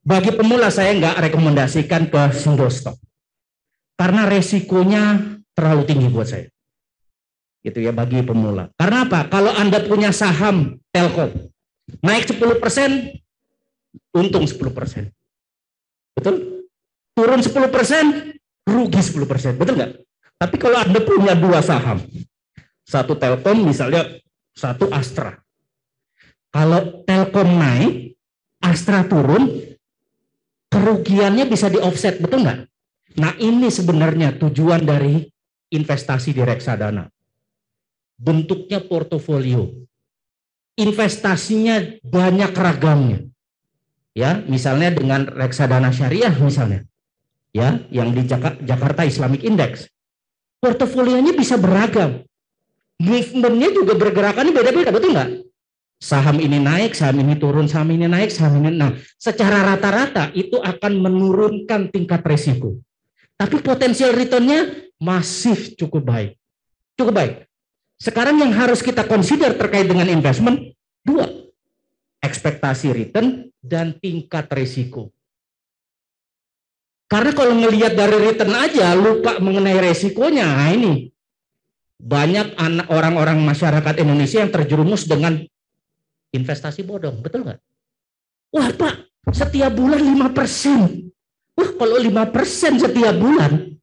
Bagi pemula saya nggak rekomendasikan ke single stock karena resikonya terlalu tinggi buat saya. Gitu ya bagi pemula. Karena apa? Kalau Anda punya saham Telkom naik 10%, untung 10%. Betul? Turun 10%, rugi 10%. Betul nggak? Tapi kalau Anda punya dua saham, satu Telkom misalnya, satu Astra. Kalau Telkom naik, Astra turun, kerugiannya bisa di offset, betul nggak? Nah ini sebenarnya tujuan dari investasi di reksadana. Bentuknya portofolio. Investasinya banyak ragamnya. Ya, misalnya dengan reksadana syariah misalnya. Ya, yang di Jakarta Islamic Index. Portofolionya bisa beragam. Movementnya juga bergerakannya beda-beda, betul nggak? Saham ini naik, saham ini turun, saham ini naik, saham ini. Nah, secara rata-rata itu akan menurunkan tingkat resiko. Tapi potensial return-nya masih cukup baik. Cukup baik. Sekarang yang harus kita consider terkait dengan investment, dua. Ekspektasi return dan tingkat resiko. Karena kalau ngelihat dari return aja, lupa mengenai resikonya, nah ini. Banyak orang-orang masyarakat Indonesia yang terjerumus dengan investasi bodong, betul nggak? Wah Pak, setiap bulan 5%. Wah kalau 5% setiap bulan,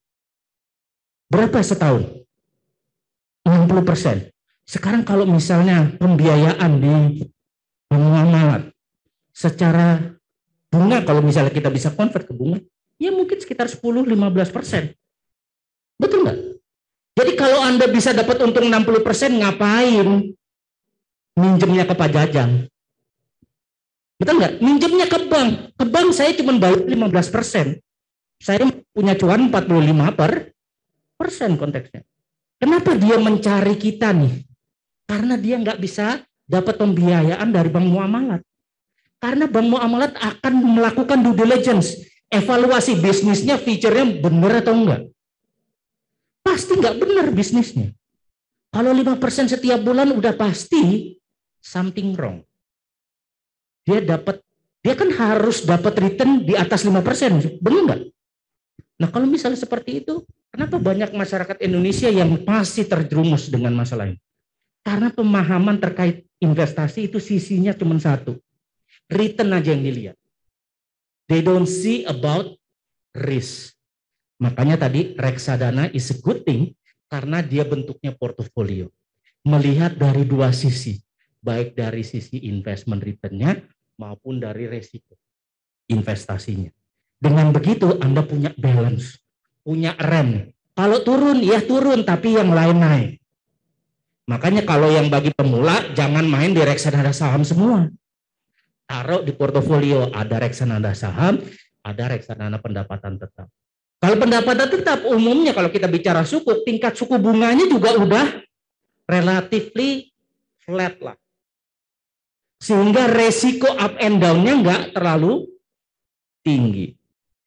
berapa setahun? 60%. Sekarang kalau misalnya pembiayaan di muamalat secara bunga, kalau misalnya kita bisa convert ke bunga, ya mungkin sekitar 10-15%. Betul nggak? Jadi kalau Anda bisa dapat untung 60%, ngapain minjemnya ke Pajajang? Betul nggak? Minjemnya ke bank. Ke bank saya cuma bayar 15%. Saya punya cuan 45% konteksnya. Kenapa dia mencari kita nih? Karena dia nggak bisa dapat pembiayaan dari bank muamalat. Karena bank muamalat akan melakukan due diligence, evaluasi bisnisnya, feature-nya benar atau enggak. Pasti nggak benar bisnisnya. Kalau 5% setiap bulan udah pasti something wrong. Dia kan harus dapat return di atas 5%, benar nggak? Nah kalau misalnya seperti itu, kenapa banyak masyarakat Indonesia yang masih terjerumus dengan masalah ini? Karena pemahaman terkait investasi itu sisinya cuma satu. Return aja yang dilihat. They don't see about risk. Makanya tadi reksadana is a good thing karena dia bentuknya portofolio. Melihat dari dua sisi. Baik dari sisi investment return-nya maupun dari resiko investasinya. Dengan begitu Anda punya balance, punya rem. Kalau turun, ya turun, tapi yang lain naik. Makanya kalau yang bagi pemula, jangan main di reksadana saham semua. Taruh di portofolio, ada reksadana saham, ada reksadana pendapatan tetap. Kalau pendapatan tetap, umumnya kalau kita bicara suku, tingkat suku bunganya juga udah relatively flat lah. Sehingga resiko up and down-nya nggak terlalu tinggi.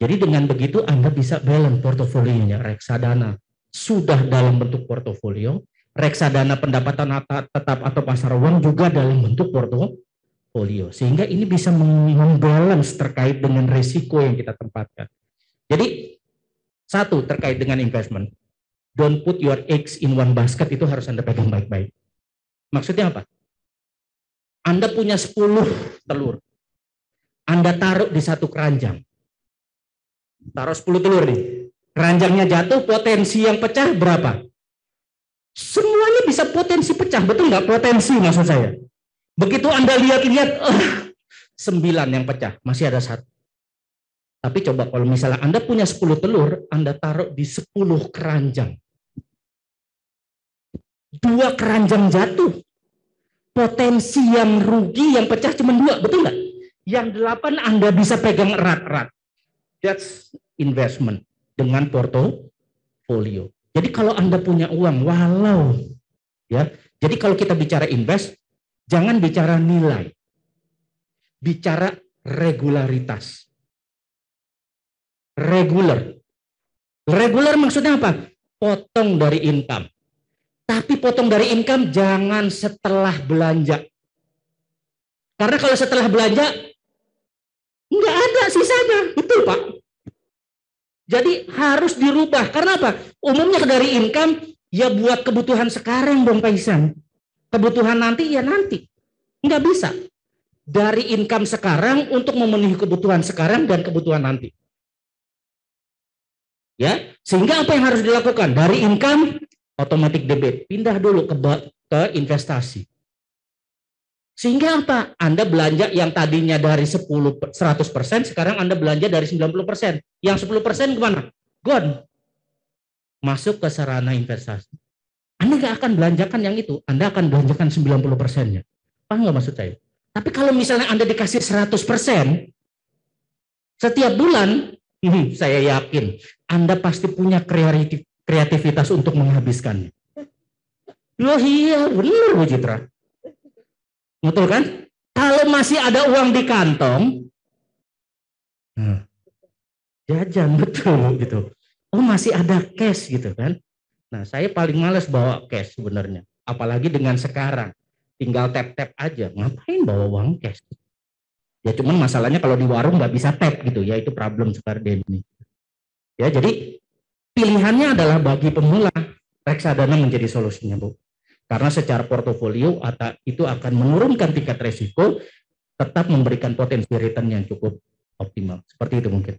Jadi dengan begitu Anda bisa balance portofolionya. Reksadana sudah dalam bentuk portofolio, reksadana pendapatan tetap atau pasar uang juga dalam bentuk portofolio. Sehingga ini bisa membalance terkait dengan risiko yang kita tempatkan. Jadi satu terkait dengan investment, don't put your eggs in one basket, itu harus Anda pegang baik-baik. Maksudnya apa? Anda punya 10 telur. Anda taruh di satu keranjang. Taruh 10 telur nih. Keranjangnya jatuh, potensi yang pecah berapa? Semuanya bisa potensi pecah, betul nggak? Potensi maksud saya. Begitu Anda lihat-lihat, 9 yang pecah, masih ada 1. Tapi coba kalau misalnya Anda punya 10 telur, Anda taruh di 10 keranjang. 2 keranjang jatuh. Potensi yang rugi, yang pecah cuma 2, betul nggak? Yang 8 Anda bisa pegang erat-erat. That's investment dengan portofolio. Jadi kalau Anda punya uang, walau ya. Jadi kalau kita bicara invest, jangan bicara nilai. Bicara regularitas. Regular maksudnya apa? Potong dari income. Tapi potong dari income jangan setelah belanja. Karena kalau setelah belanja Nggak ada sisanya, betul Pak. Jadi harus dirubah. Karena apa? Umumnya dari income ya buat kebutuhan sekarang dong Pak Isan. Kebutuhan nanti ya nanti. Nggak bisa. Dari income sekarang untuk memenuhi kebutuhan sekarang dan kebutuhan nanti. Ya, sehingga apa yang harus dilakukan? Dari income automatic debit, pindah dulu ke investasi. Sehingga apa? Anda belanja yang tadinya dari 100%, sekarang Anda belanja dari 90%. Yang 10% kemana? Gone. Masuk ke sarana investasi. Anda nggak akan belanjakan yang itu, Anda akan belanjakan 90%-nya. Paham nggak maksud saya? Tapi kalau misalnya Anda dikasih 100%, setiap bulan, saya yakin Anda pasti punya kreativitas untuk menghabiskannya. Loh iya, benar Bu Citra. Betul kan? Kalau masih ada uang di kantong, jajan betul gitu. Oh masih ada cash gitu kan? Nah saya paling males bawa cash sebenarnya. Apalagi dengan sekarang, tinggal tap-tap aja. Ngapain bawa uang cash? Ya cuman masalahnya kalau di warung nggak bisa tap gitu ya, itu problem sekarang ini. Ya jadi pilihannya adalah bagi pemula reksadana menjadi solusinya Bu. Karena secara portofolio itu akan menurunkan tingkat resiko, tetap memberikan potensi return yang cukup optimal. Seperti itu mungkin.